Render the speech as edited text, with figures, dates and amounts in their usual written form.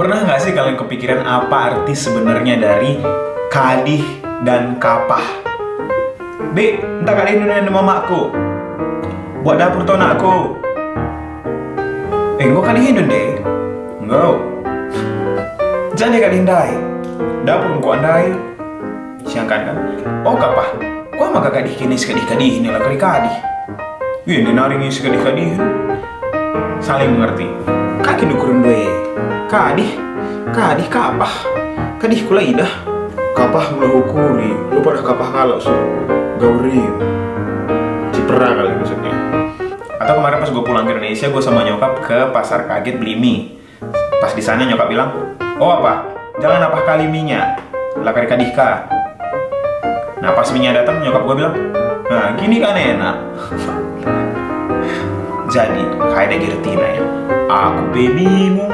Pernah nggak sih kalian kepikiran apa arti sebenarnya dari kadih dan kapah? Dek, entah kalian ini mamaku buat dapur tuh anakku. Enggak kali hidun deh. Enggak. Jangan kali hindai. Dapur kau andai. Siangkan kan? Oh kapah. Kau mah kadih kini sekadih ini lah kadih. Wih, ini naring ini sekadih. Saling mengerti. Kaki dukurun deh. Kadih kapah. Kadih kula idah. Kapah mula ukuri. Lu pada kapah kalau su. Gaurim. Cipera kali maksudnya. Atau kemarin pas gue pulang ke Indonesia, gue sama nyokap ke pasar kaget beli mie. Pas di sana nyokap bilang, oh apa? Jangan apa kali mie-nya. Lakar kadihka. Nah pas mie-nya datang nyokap gue bilang, nah gini kan enak. Jadi kayak ada Gertina ya. Aku bingung.